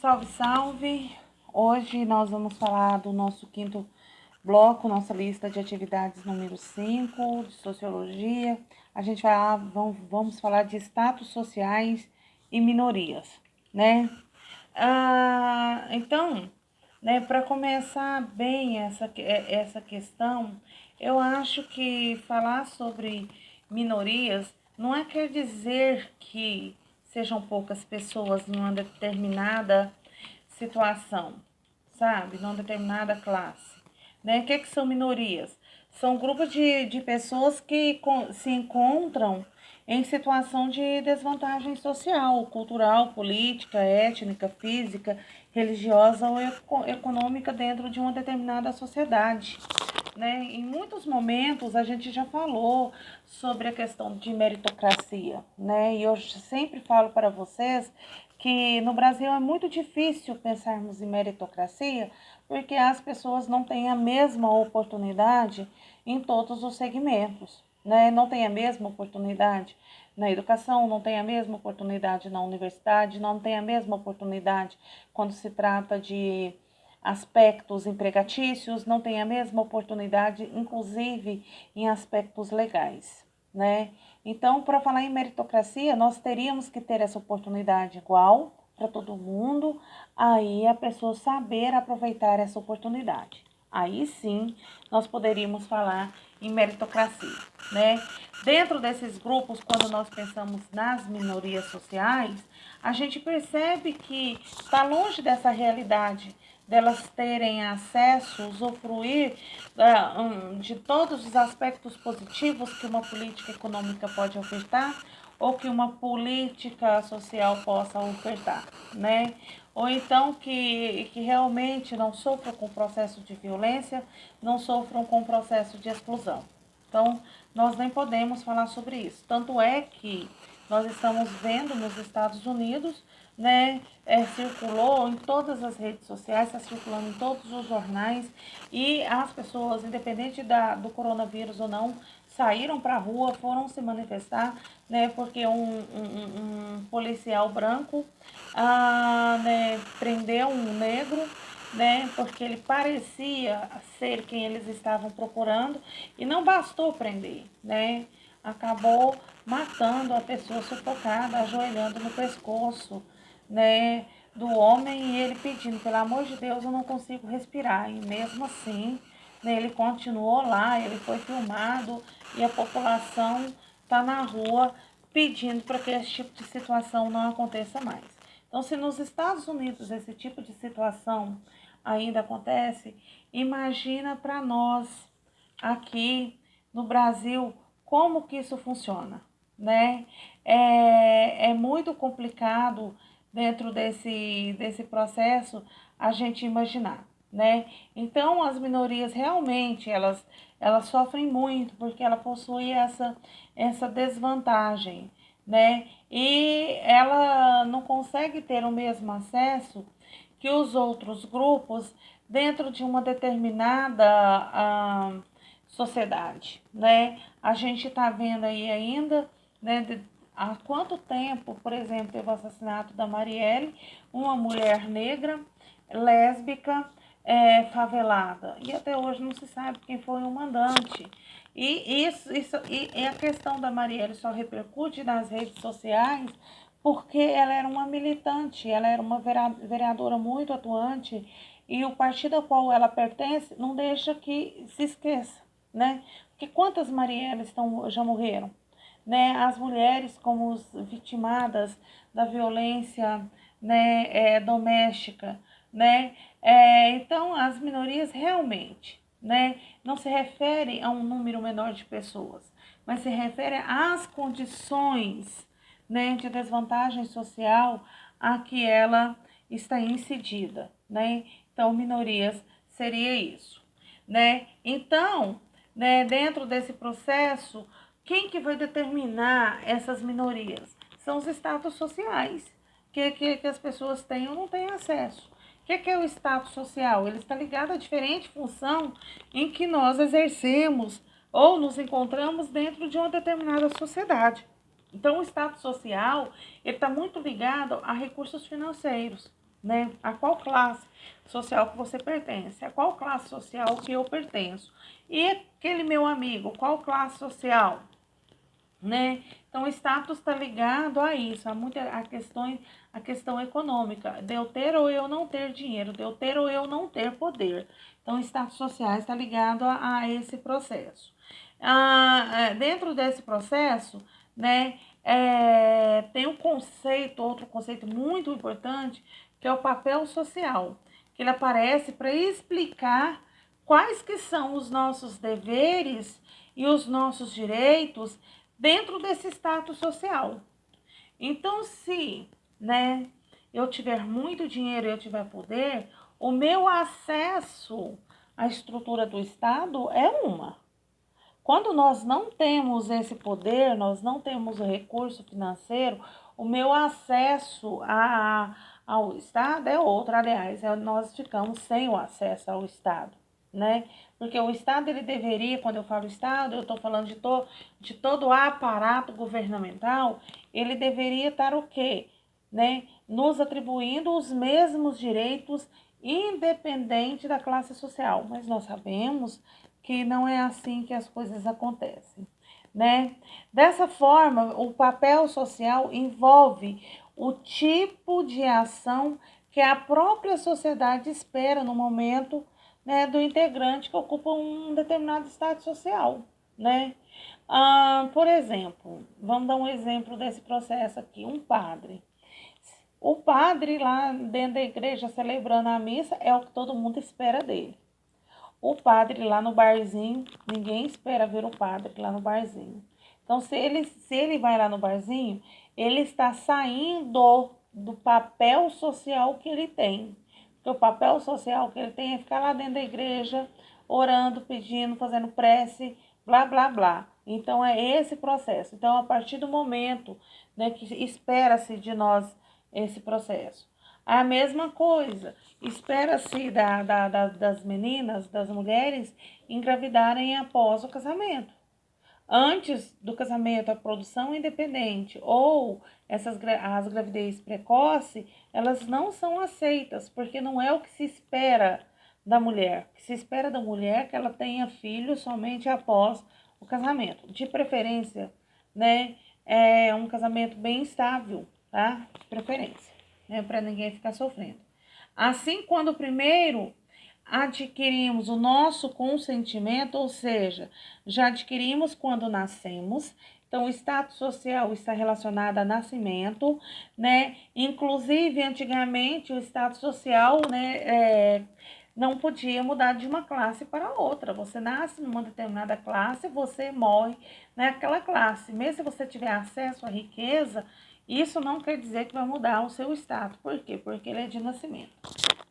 Salve, salve! Hoje nós vamos falar do nosso quinto bloco, nossa lista de atividades número 5, de sociologia. A gente vamos falar de status sociais e minorias, né? Então, né, para começar bem essa questão, eu acho que falar sobre minorias não quer dizer que sejam poucas pessoas em uma determinada situação, sabe? Numa determinada classe. Né? O que são minorias? São grupos de pessoas que se encontram em situação de desvantagem social, cultural, política, étnica, física, religiosa ou econômica dentro de uma determinada sociedade. Né? Em muitos momentos a gente já falou sobre a questão de meritocracia, né? E eu sempre falo para vocês que no Brasil é muito difícil pensarmos em meritocracia porque as pessoas não têm a mesma oportunidade em todos os segmentos, né? Não tem a mesma oportunidade na educação, não tem a mesma oportunidade na universidade, não tem a mesma oportunidade quando se trata de aspectos empregatícios, não tem a mesma oportunidade, inclusive em aspectos legais, né? Então, para falar em meritocracia, nós teríamos que ter essa oportunidade igual para todo mundo, aí a pessoa saber aproveitar essa oportunidade. Aí sim, nós poderíamos falar em meritocracia, né? Dentro desses grupos, quando nós pensamos nas minorias sociais, a gente percebe que está longe dessa realidade delas terem acesso, usufruir de todos os aspectos positivos que uma política econômica pode ofertar ou que uma política social possa ofertar, né? Ou então que realmente não sofram com o processo de violência, não sofram com o processo de exclusão. Então, nós nem podemos falar sobre isso. Tanto é que nós estamos vendo nos Estados Unidos, né, circulou em todas as redes sociais, está circulando em todos os jornais e as pessoas, independente do coronavírus ou não, saíram para a rua, foram se manifestar, né, porque um policial branco né, prendeu um negro, né, porque ele parecia ser quem eles estavam procurando e não bastou prender, né, acabou matando a pessoa sufocada, ajoelhando no pescoço, né, do homem e ele pedindo, pelo amor de Deus, eu não consigo respirar. E mesmo assim, né, ele continuou lá, ele foi filmado e a população está na rua pedindo para que esse tipo de situação não aconteça mais. Então, se nos Estados Unidos esse tipo de situação ainda acontece, imagina para nós aqui no Brasil como que isso funciona, né? É muito complicado dentro desse processo a gente imaginar, né? Então, as minorias realmente, elas sofrem muito porque ela possui essa desvantagem, né? E ela não consegue ter o mesmo acesso que os outros grupos dentro de uma determinada sociedade, né? A gente está vendo aí ainda, né, há quanto tempo, por exemplo, teve o assassinato da Marielle, uma mulher negra, lésbica, favelada, e até hoje não se sabe quem foi o mandante. E a questão da Marielle só repercute nas redes sociais porque ela era uma militante, ela era uma vereadora muito atuante e o partido ao qual ela pertence não deixa que se esqueça, né? Porque quantas Marielles já morreram? Né? As mulheres como vitimadas da violência, né, doméstica, né? Então, as minorias realmente, né, não se referem a um número menor de pessoas, mas se refere às condições, né, de desvantagem social a que ela está incidida, né? Então, minorias seria isso, né? Então, né, dentro desse processo, quem que vai determinar essas minorias? São os status sociais, que as pessoas têm ou não têm acesso. O que é o status social? Ele está ligado a diferente função em que nós exercemos ou nos encontramos dentro de uma determinada sociedade. Então, o status social ele está muito ligado a recursos financeiros, né? A qual classe social que você pertence? A qual classe social que eu pertenço? E aquele meu amigo, qual classe social? Né? Então, o status está ligado a isso, a questão econômica, de eu ter ou eu não ter dinheiro, de eu ter ou eu não ter poder. Então, o status social está ligado a esse processo. Dentro desse processo, né, tem um conceito, outro conceito muito importante, que é o papel social, que ele aparece para explicar quais que são os nossos deveres e os nossos direitos dentro desse status social. Então, se, né, eu tiver muito dinheiro e eu tiver poder, o meu acesso à estrutura do Estado é uma. Quando nós não temos esse poder, nós não temos o recurso financeiro, o meu acesso ao Estado é outro. Aliás, nós ficamos sem o acesso ao Estado, né? Porque o Estado, ele deveria, quando eu falo Estado, eu estou falando de todo o aparato governamental, ele deveria estar o quê? Né? Nos atribuindo os mesmos direitos, independente da classe social. Mas nós sabemos que não é assim que as coisas acontecem, né? Dessa forma, o papel social envolve o tipo de ação que a própria sociedade espera no momento, né, do integrante que ocupa um determinado status social, né? Por exemplo, vamos dar um exemplo desse processo aqui, um padre. O padre lá dentro da igreja celebrando a missa é o que todo mundo espera dele. O padre lá no barzinho, ninguém espera ver o padre lá no barzinho. Então, se ele vai lá no barzinho, ele está saindo do papel social que ele tem. Porque o papel social que ele tem é ficar lá dentro da igreja, orando, pedindo, fazendo prece, blá, blá, blá. Então, é esse processo. Então, a partir do momento, né, que espera-se de nós esse processo. A mesma coisa, espera-se das meninas, das mulheres, engravidarem após o casamento. Antes do casamento, a produção independente ou as gravidez precoce, elas não são aceitas, porque não é o que se espera da mulher. O que se espera da mulher é que ela tenha filhos somente após o casamento. De preferência, né, é um casamento bem estável, tá? De preferência, né, para ninguém ficar sofrendo. Assim, quando primeiro adquirimos o nosso consentimento, ou seja, já adquirimos quando nascemos. Então, o status social está relacionado a nascimento, né? Inclusive, antigamente, o status social, né, não podia mudar de uma classe para outra. Você nasce numa determinada classe, você morre naquela classe. Mesmo se você tiver acesso à riqueza, isso não quer dizer que vai mudar o seu status. Por quê? Porque ele é de nascimento.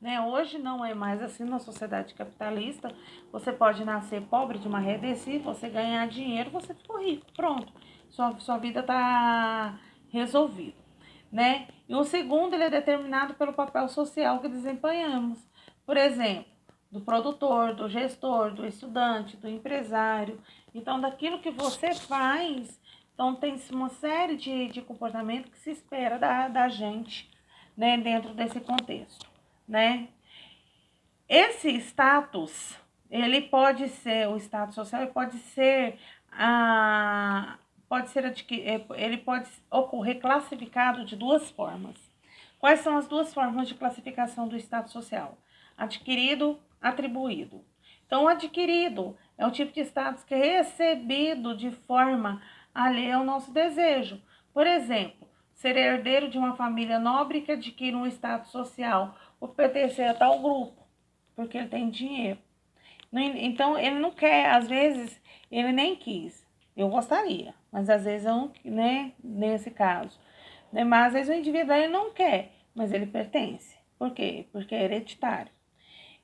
Né? Hoje não é mais assim na sociedade capitalista. Você pode nascer pobre de uma renda e se você ganhar dinheiro, você ficou rico. Pronto. Sua vida está resolvida. Né? E o segundo, ele é determinado pelo papel social que desempenhamos. Por exemplo, do produtor, do gestor, do estudante, do empresário. Então, daquilo que você faz, então tem uma série de comportamento que se espera da gente, né, dentro desse contexto, né? Esse status, ele pode ser, o status social, ele pode ser, ele pode ocorrer classificado de duas formas. Quais são as duas formas de classificação do status social? Adquirido, atribuído. Então, o adquirido é o tipo de status que é recebido de forma alheia ao nosso desejo. Por exemplo, ser herdeiro de uma família nobre que adquire um status social por pertencer a tal grupo, porque ele tem dinheiro. Então, ele não quer, às vezes, ele nem quis. Eu gostaria, mas às vezes eu não, né, nesse caso. Né, mas às vezes o indivíduo ele não quer, mas ele pertence. Por quê? Porque é hereditário.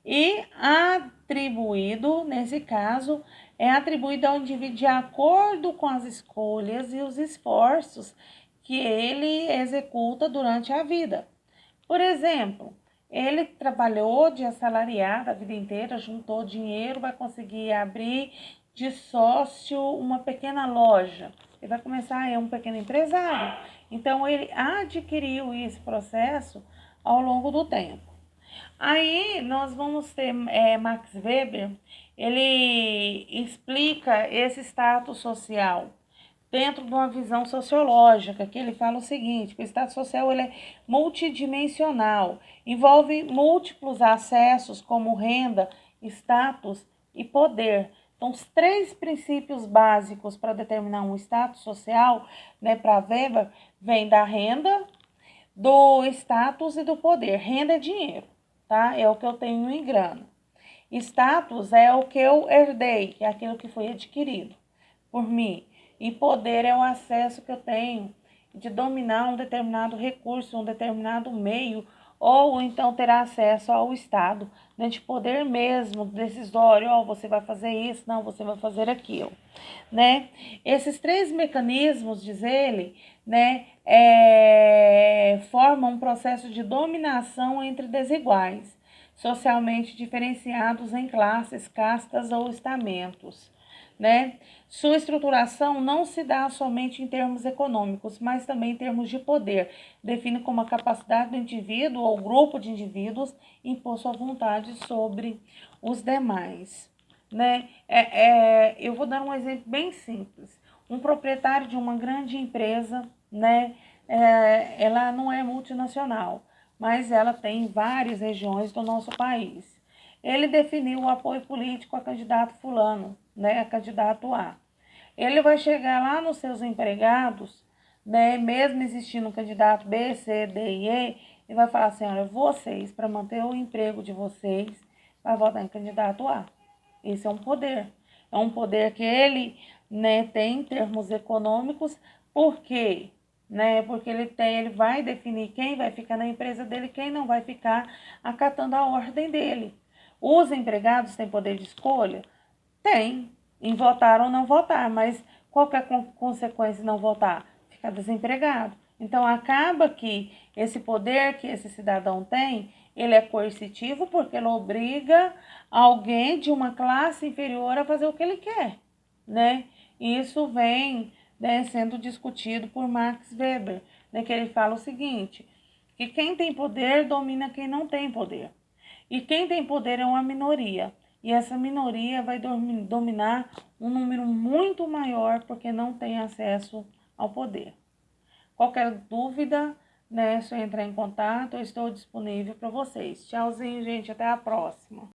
E atribuído, nesse caso, é atribuído ao indivíduo de acordo com as escolhas e os esforços que ele executa durante a vida. Por exemplo, ele trabalhou de assalariado a vida inteira, juntou dinheiro, vai conseguir abrir de sócio uma pequena loja. Ele vai começar a ser um pequeno empresário. Então, ele adquiriu esse processo ao longo do tempo. Aí nós vamos ter Max Weber, ele explica esse status social dentro de uma visão sociológica, que ele fala o seguinte, que o status social ele é multidimensional, envolve múltiplos acessos como renda, status e poder. Então, os três princípios básicos para determinar um status social, né, para Weber, vem da renda, do status e do poder. Renda é dinheiro, tá? É o que eu tenho em grana. Status é o que eu herdei, é aquilo que foi adquirido por mim. E poder é o acesso que eu tenho de dominar um determinado recurso, um determinado meio, ou então ter acesso ao Estado, né, de poder mesmo, decisório, ó, você vai fazer isso, não, você vai fazer aquilo, né? Esses três mecanismos, diz ele, né, formam um processo de dominação entre desiguais, socialmente diferenciados em classes, castas ou estamentos, né? Sua estruturação não se dá somente em termos econômicos, mas também em termos de poder. Define como a capacidade do indivíduo ou grupo de indivíduos impor sua vontade sobre os demais, né? Eu vou dar um exemplo bem simples. Um proprietário de uma grande empresa, né? Ela não é multinacional, mas ela tem várias regiões do nosso país. Ele definiu o apoio político a candidato fulano, né, a candidato A. Ele vai chegar lá nos seus empregados, né, mesmo existindo um candidato B, C, D e E, e vai falar assim, olha, vocês, para manter o emprego de vocês, vai votar em candidato A. Esse é um poder. É um poder que ele, né, tem em termos econômicos, por quê? Né? Porque ele vai definir quem vai ficar na empresa dele, quem não vai ficar acatando a ordem dele. Os empregados têm poder de escolha? Tem, em votar ou não votar, mas qual que é a consequência de não votar? Ficar desempregado. Então, acaba que esse poder que esse cidadão tem, ele é coercitivo porque ele obriga alguém de uma classe inferior a fazer o que ele quer, né? E isso vem, né, sendo discutido por Max Weber, né, que ele fala o seguinte, que quem tem poder domina quem não tem poder. E quem tem poder é uma minoria. E essa minoria vai dominar um número muito maior porque não tem acesso ao poder. Qualquer dúvida, né, é só entrar em contato, eu estou disponível para vocês. Tchauzinho, gente, até a próxima.